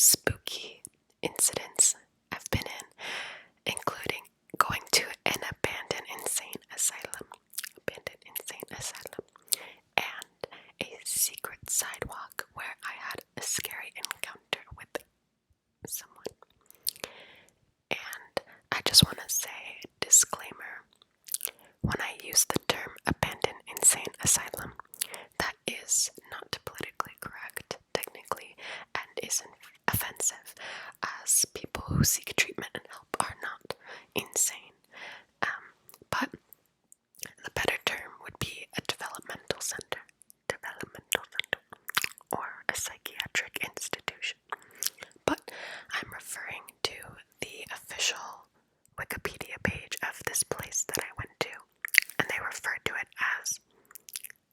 spooky incidents I've been in, including going to an abandoned insane asylum, and a secret sidewalk where I had a scary encounter with someone. And I just want to say, disclaimer, when I use the term abandoned insane asylum, that is not politically correct, technically, and isn't offensive, as people who seek treatment and help are not insane. But the better term would be a developmental center, or a psychiatric institution. But I'm referring to the official Wikipedia page of this place that I went to, and they refer to it as,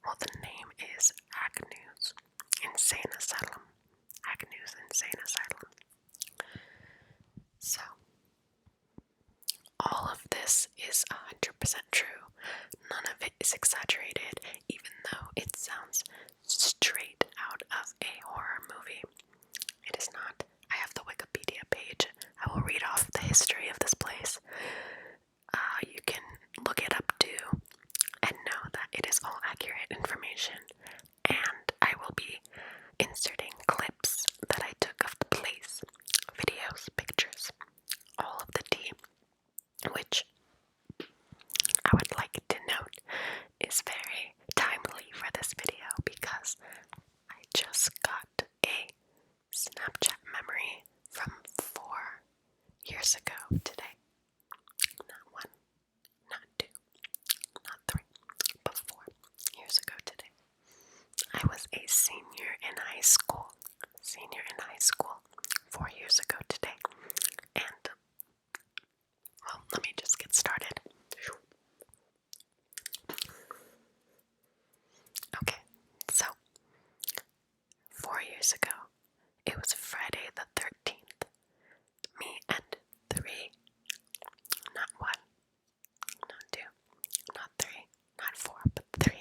well, the name is Agnews Insane Asylum. Agnews Insane Asylum. So, all of this is 100% true. None of it is exaggerated, even though it sounds straight out of a horror movie. It is not. I have the Wikipedia page. I will read off the history of this place. You can look it up too and know that it is all accurate information. And I will be inserting clips that I took of the place, videos, pictures, all of the tea, which I would like to note is very timely for this video because I just got a Snapchat memory from 4 years ago today. Not 1, not 2, not 3, but 4 years ago today. I was a senior in high school. 4 years ago today. And, well, let me just get started. Okay, so 4 years ago, it was Friday the 13th. Me and 3, not 1, not 2, not 3, not 4, but 3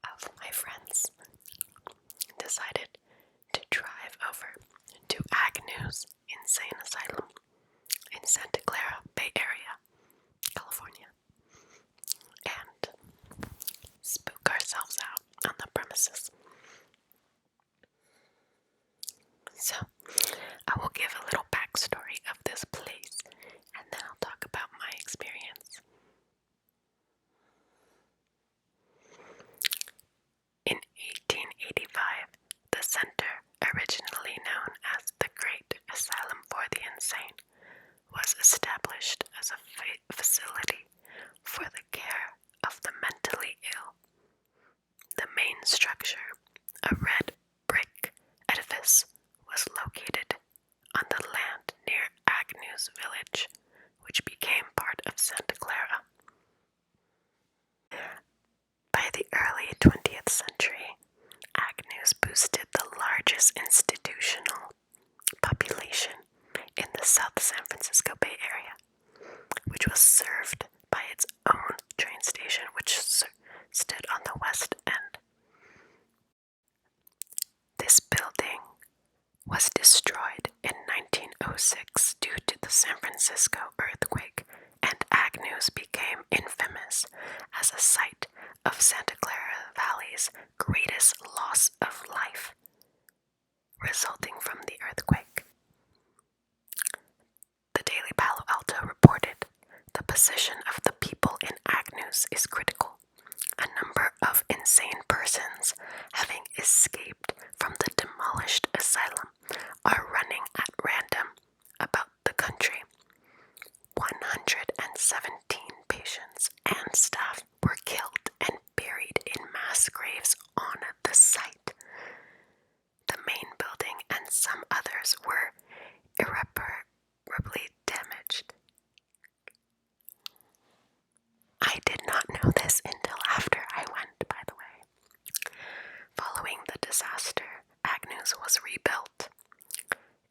of my friends decided to drive over to Agnews Insane Asylum in Santa Clara Bay Area, California, and spook ourselves out on the premises. So, I will give a little backstory of this place, and then I'll talk about my experience. In 1885, the center, originally known as the Great Asylum for the Insane, was established as a facility for the care of the mentally ill. The main structure, a red brick edifice, was located on the land near Agnews Village, which became part of Santa Clara. By the early 20th century, Agnews boasted the largest institutional population in the South San Francisco Bay Area, which was served by its own train station, which stood on the west end. This building was destroyed in 1906 due to the San Francisco earthquake, and Agnews became infamous as a site of Santa Clara Valley's greatest loss of life, resulting from the earthquake. The Daily Palo Alto reported, "The position of the people in Agnews is critical. A number of insane persons, having escaped from the demolished asylum, are running at random about the country. 117 patients and staff were killed and buried in mass graves on the site. The main building and some others were irreparably damaged." I did not know this until after I went, by the way. Following the disaster, Agnews was rebuilt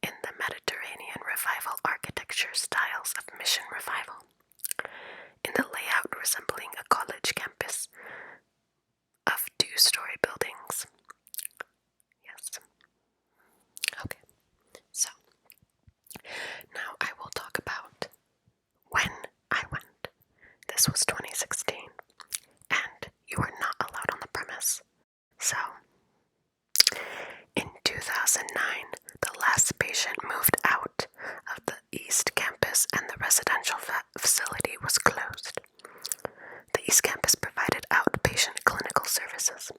in the Mediterranean Revival architecture styles of Mission Revival, in the layout resembling a college campus of 2-story buildings. Yes. this was 2016, and you were not allowed on the premise. So, in 2009, the last patient moved out of the East Campus and the residential facility was closed. The East Campus provided outpatient clinical services,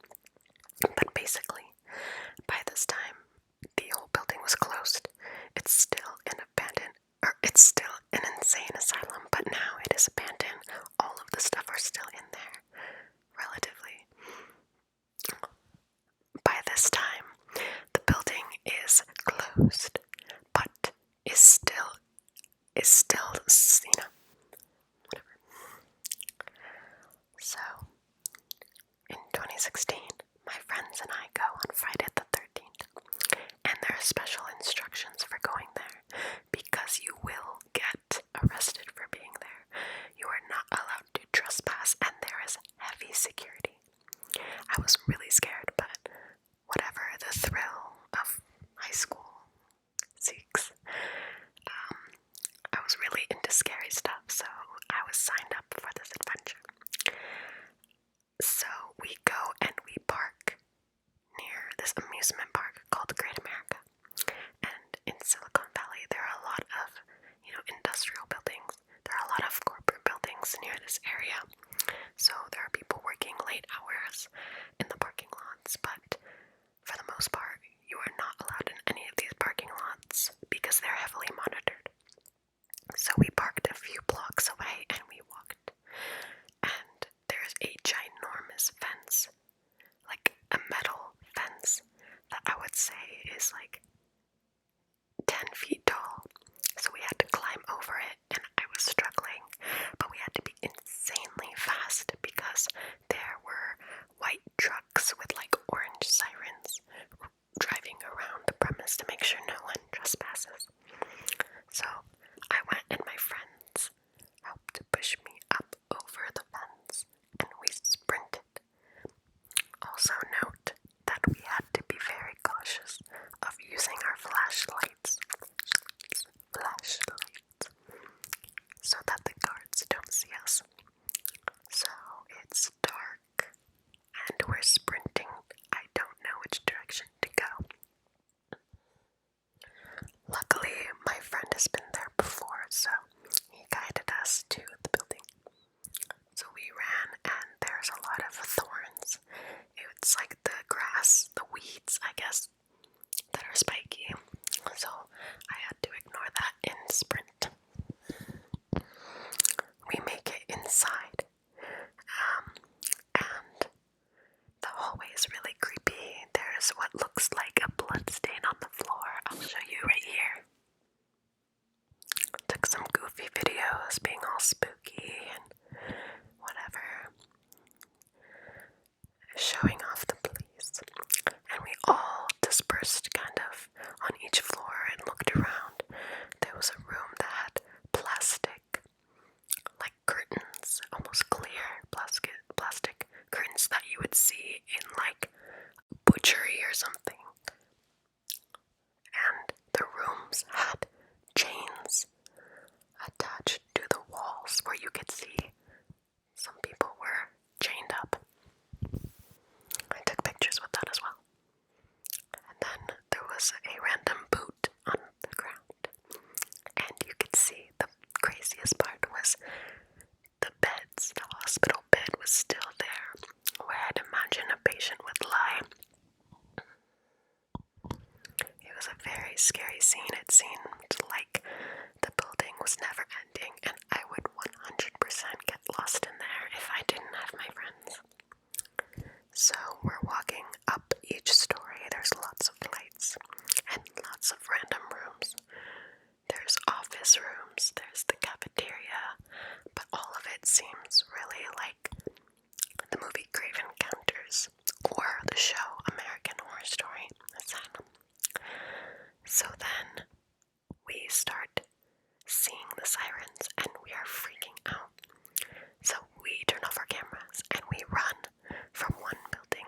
but basically, by this time, the whole building was closed. It's still it's still an insane asylum, but now it is abandoned. All of the stuff are still in there, relatively. By this time, the building is closed, but is still, whatever. So, in 2016, my friends and I go on Friday the 13th, and there are special instructions for going there, because you will get arrested for being there. You are not allowed to trespass, and there is heavy security. I was really scared, but whatever, the thrill of high school seeks. I was really into scary stuff, so I was signed up for this adventure. So we go and we park near this amusement park called Great America. And in Silicon Valley, there are a lot of, industrial buildings. There are a lot of corporate buildings near this area. So there are people working late hours in the parking lots, but for the most part, you are not allowed in any of these parking lots because they're heavily monitored. So we parked a few blocks away and we walked. And there's a ginormous fence, like a metal fence that I would say is like 10 feet tall. So we had to climb over it, and I was struggling, but we had to be insanely fast because there were white trucks with like orange sirens driving around the premise to make sure no one trespasses. So I went and my friends helped to push me up over the fence, and we sprinted. Also note that we had to be very cautious of using our flashlights, so that the guards don't see us. So it's dark, and we're sprinting. I don't know which direction to go. Luckily, my friend has been there before, so he guided us to the building. So we ran, and there's a lot of thorns. It's like the grass, the weeds, I guess, that are spiky. So I had to ignore that and sprint. We make it inside, and the hallway is really creepy. There's what looks like a blood stain on the floor. I'll show you right here. Took some goofy videos being all spooky and whatever, showing off the police. And we all dispersed kind of on each floor and looked around. There was a room that had plastic, like curtains, almost clear plastic curtains that you would see in like a butchery or something. And the rooms had chains attached to the walls where you could see some people were chained up. I took pictures with that as well. And then there was a random boot on the ground. And you could see the craziest part was the beds. The hospital bed was still there, where I'd imagine a patient would lie. It was a very scary scene. It seemed like the building was never ending, and I would 100% get lost in there if I didn't have my friends. So we're walking up each story. There's lots of lights and lots of random rooms. There's office rooms, there's the cafeteria, but all of it seems really like the movie Grave Encounters or the show American Horror Story Asylum. So then we start seeing the sirens and we are freaking out. So we turn off our cameras and we run from one building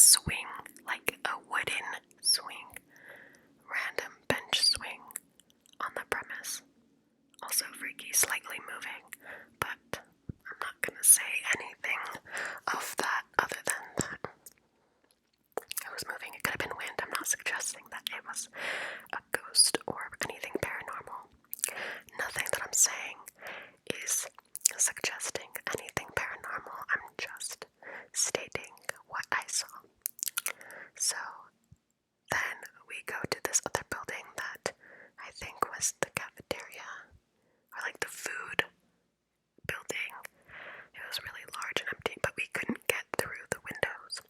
swing, like a wooden swing, random bench swing on the premise. Also freaky, slightly moving, but I'm not gonna say anything of that other than that. It was moving. It could have been wind. I'm not suggesting that it was a ghost or anything paranormal. Nothing that I'm saying is suggesting anything paranormal. I'm just stating what I saw. So then we go to this other building that I think was the cafeteria, or like the food building. It was really large and empty, but we couldn't get through the windows.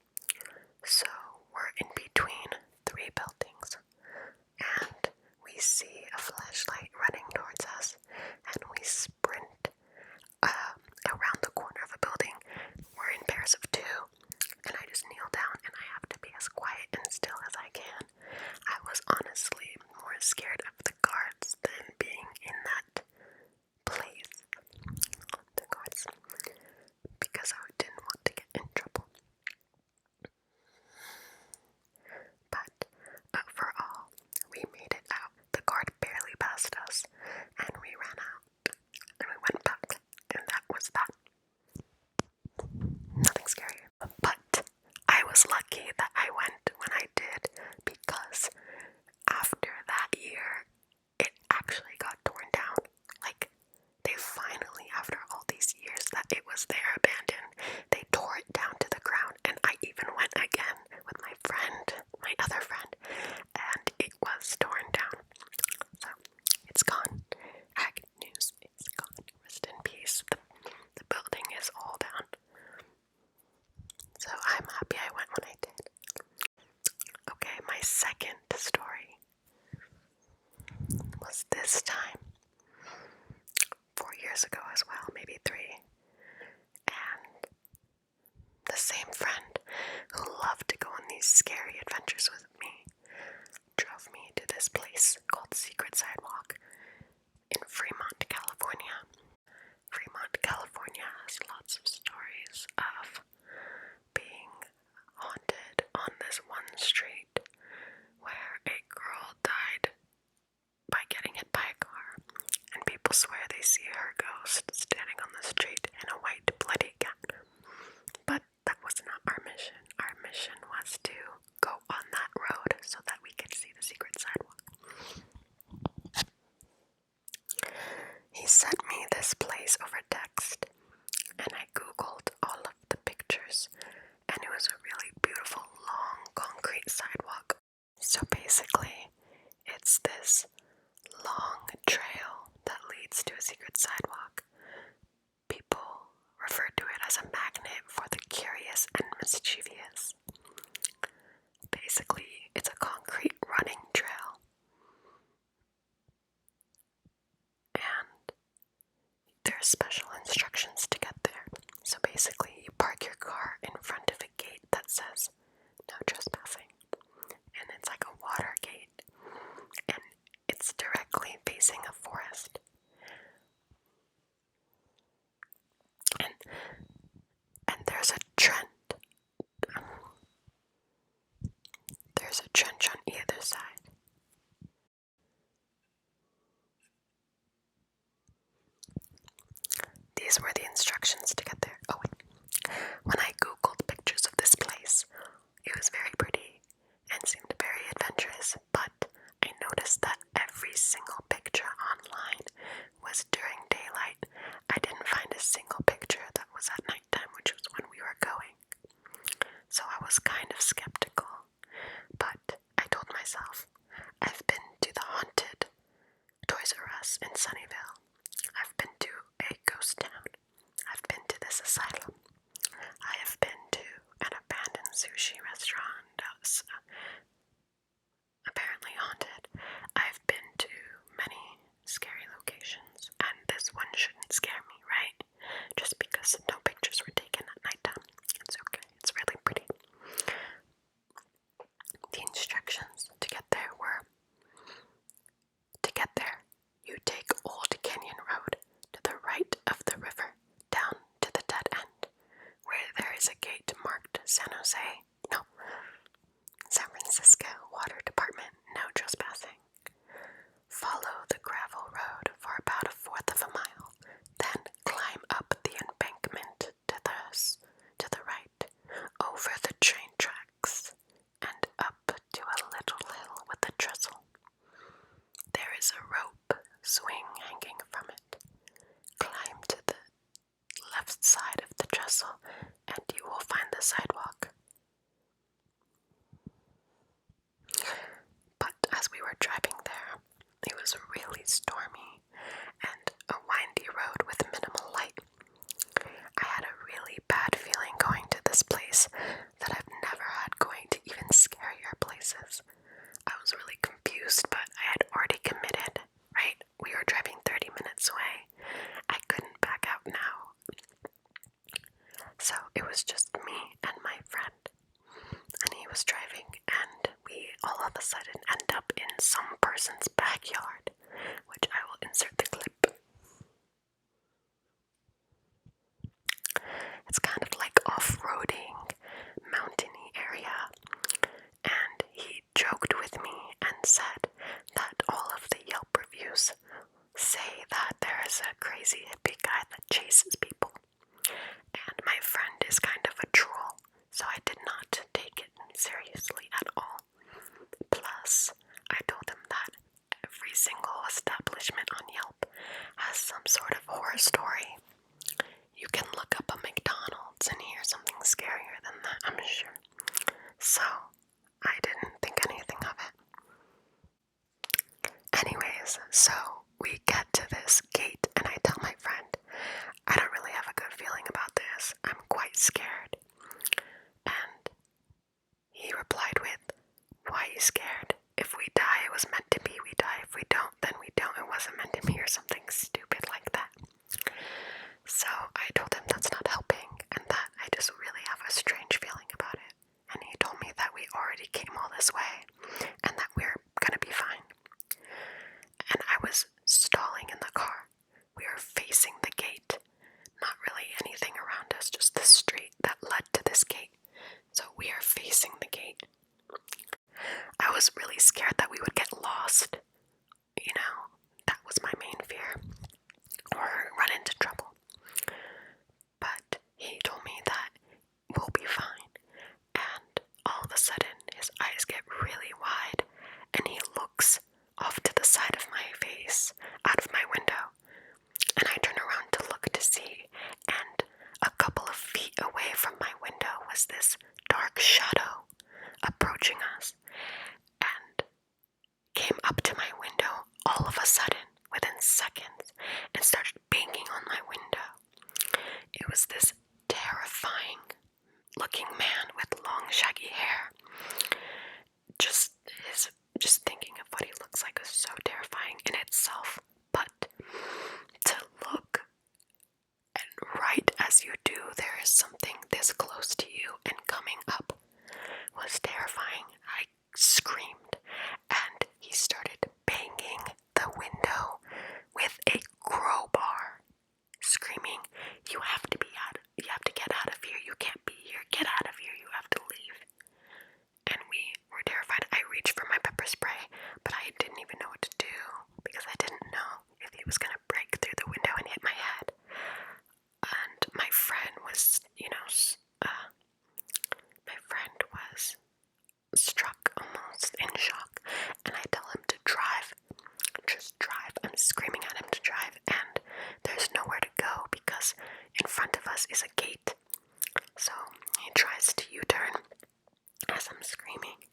So we're in between three buildings, and we see a flashlight running towards us, and we sprint around the corner of a building. We're in pairs of two, and I just kneel down, and I have to be as quiet and still as I can. I was honestly more scared of the guards than being in that place. The guards, because I didn't want to get in trouble. But overall, we made it out. The guard barely passed us, and we ran out, and we went back, and that was that. Nothing scary. But I was lucky that I went when I did, because after that year, it actually got torn down. Like, they finally, after all these years that it was there abandoned, they tore it down to the ground, and I even went again with my other friend, and it was torn down. So, it's gone. Ag news, it's gone. Rest in peace. The building is all down. So I'm happy I went when I did. Okay, my second story was this time 4 years ago as well, maybe 3. And the same friend who loved to go on these scary adventures with me drove me to this place called Secret Sidewalk in Fremont, California. Fremont, California has lots of stories of being haunted on this one street where a girl died by getting hit by a car, and people swear they see her ghost standing on the street in a white bloody gown. But that was not our mission. Our mission was to go on that road so that we could see the secret sidewalk. He sent me this place over text, and I googled all of the pictures, and it was a really beautiful long concrete sidewalk. So basically, it's this long trail that leads to a secret sidewalk. People refer to it as a magnet for the curious and mischievous. Basically, it's a concrete running trail. And there's special instructions to get there. So basically, you park your car in front of a gate that says, "No trespassing." And it's like a water gate. And it's directly facing a forest. And there's a trench. There's a trench on either side. These were the instructions to get there. Oh wait. When I googled pictures of this place, it was very pretty and seemed very adventurous, but I noticed that every single picture online was during daylight. I didn't find a single picture that was at nighttime, which was when we were going. So I was kind of skeptical, but I told myself, I've been to the haunted Toys R Us in Sunnyvale. I've been to a ghost town. I've been to this asylum. I have been to an abandoned sushi restaurant that's apparently haunted. I've been to many scary locations, and this one shouldn't scare me, right? Just because no pictures were taken at nighttime. It's okay. It's really pretty. The instructions to get there were, to get there, you take Old Canyon Road to the right of the river, down to the dead end, where there is a gate marked San Jose. No, left side of the trestle and you will find the sidewalk. But as we were driving there, it was really stormy and a windy road with minimal light. I had a really bad feeling going to this place that I've never had going to even scarier places. I was really confused, but I had already committed, right? We were driving 30 minutes away. I couldn't back out now. So it was just me and my friend. And he was driving, and we all of a sudden end up in some person's backyard, which I will insert the clip. It's kind of like off-roading, mountainy area, and he joked with me and said that all of the Yelp reviews say that there is a crazy hippie guy that chases people, and my friend is kind of a troll, so I did not take it seriously at all. Plus, I told him that every single establishment on Yelp has some sort of horror story. You can look up a McDonald's and hear something scarier than that, I'm sure. So, I didn't think anything of it. Anyways, so we get to this gate and I tell my friend, I don't really have a good feeling about this. I'm quite scared. And he replied with, why are you scared? If we die, it was meant to be. We die. If we don't, then we don't. It wasn't meant to be, or something stupid like that. So I told him that's not helping and that I just really have a strange feeling about it. And he told me that we already came all this way and that we're gonna be fine. And I was stalling in the car. We were facing the gate. Not really anything around us, just the street that led to this gate. So we are facing the gate. I was really scared that we would get lost. You know, that was my main fear. Or run into trouble. But he told me that we'll be fine. And all of a sudden, his eyes get really wide and he looks off to the side of my face, out of my window. And I turn around to look to see, and a couple of feet away from my window was this dark shadow approaching us and came up to my window all of a sudden within seconds and started banging on my window. It was this terrifying looking man with long shaggy hair. Just thinking of what he looks like is so terrifying in itself, but to look and right as you do there is something this close to you and coming up was terrifying. I screamed and he started banging the window with a crowbar, screaming, you have to get out of here, you can't be here, get out of here, you have to leave. And we were terrified. I reached for my pepper spray, but I didn't even know what to do because I didn't know if he was gonna break through the window and hit my head. And my friend was, struck almost in shock, and I tell him to drive. Just drive. I'm screaming at him to drive, and there's nowhere to go because in front of us is a gate. So he tries to U-turn as I'm screaming,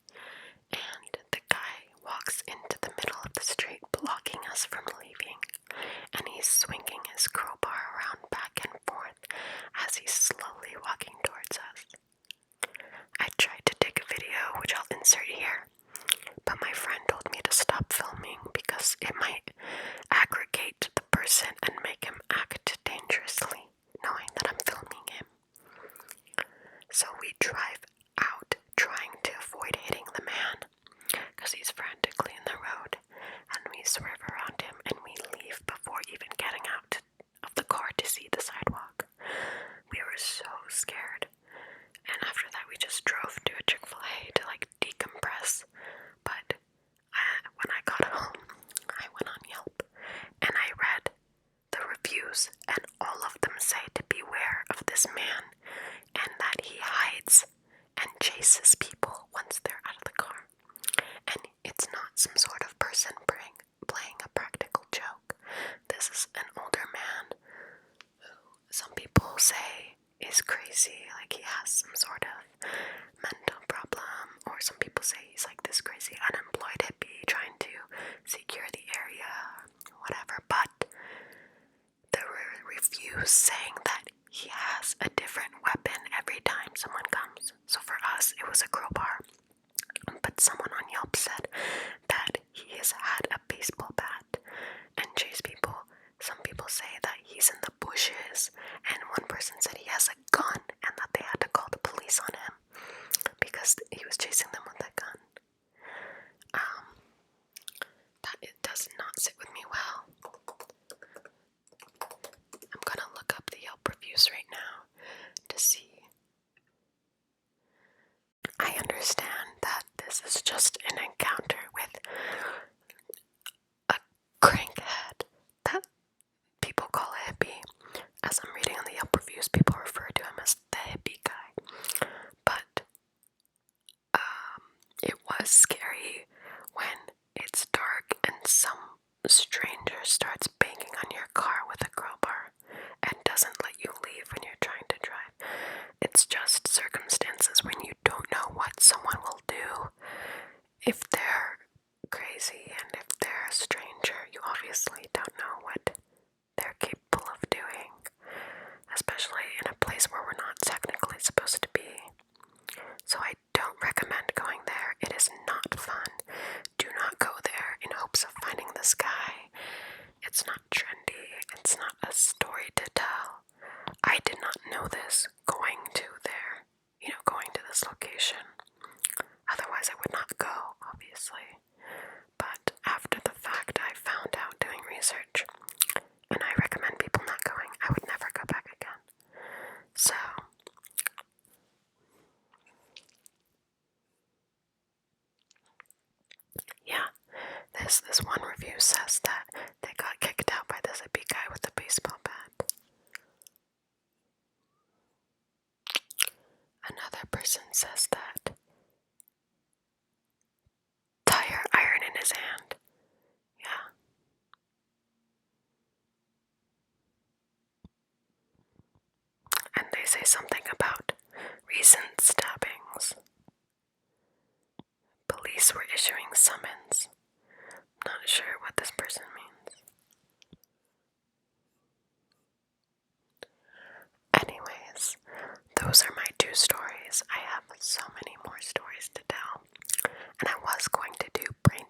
and the guy walks into the middle of the street, blocking us from leaving, and he's swinging his crowbar around back and forth as he's slowly walking towards us. I tried to take a video, which I'll insert here, but my friend told me to stop filming because it might aggregate the person and make him act dangerously, knowing that I'm filming him. So we drive out, trying to avoid hitting the man, because he's frantically in the road, and we swerve around him and we leave before even getting out of the car to see the sidewalk. We were so scared. And after that, we just drove to a Chick-fil-A to decompress. But when I got home, I went on Yelp and I read the reviews, and all of them say to beware of this man and that he hides he's crazy, like he has some sort of mental problem, or some people say he's like this crazy unemployed hippie trying to secure the area, whatever. But there were reviews saying that he has a different weapon every time someone comes. So for us, it was a crowbar. But someone on Yelp said that he has had a baseball bat and chased people. Some people say that he's in the bushes, and one person said he has a gun and that they had to call the police on him because he was chasing them with a gun. That it does not sit with me well. I'm gonna look up the Yelp reviews right now to see. I understand that this is just an encounter with a crankhead that people call a hippie. As I'm reading on the Yelp reviews, people refer to him as the hippie guy. But it was scary when it's dark and some stranger starts banging on your car with a crowbar and doesn't let you leave when you're trying to drive. It's just circumstances when you don't know what someone will do. If they're crazy and if they're a stranger, you obviously don't know what they're capable of doing, especially in a place where we're not technically supposed to be. So I don't recommend going there. It is not fun. Do not go there in hopes of finding this guy. It's not trendy. It's not a story to tell. I did not know this going to this location. Otherwise, I would not go, obviously. But after the fact, I found out doing research, and I recommend people not going. I would never go back again. So, yeah, this one review says that they got kicked out by this hippie guy with a baseball bat. Another person says that tire iron in his hand. Yeah. And they say something about recent stabbings. Police were issuing summons. Not sure what this person means. Anyways, those are my 2 stories. I have so many more stories to tell. And I was going to do brain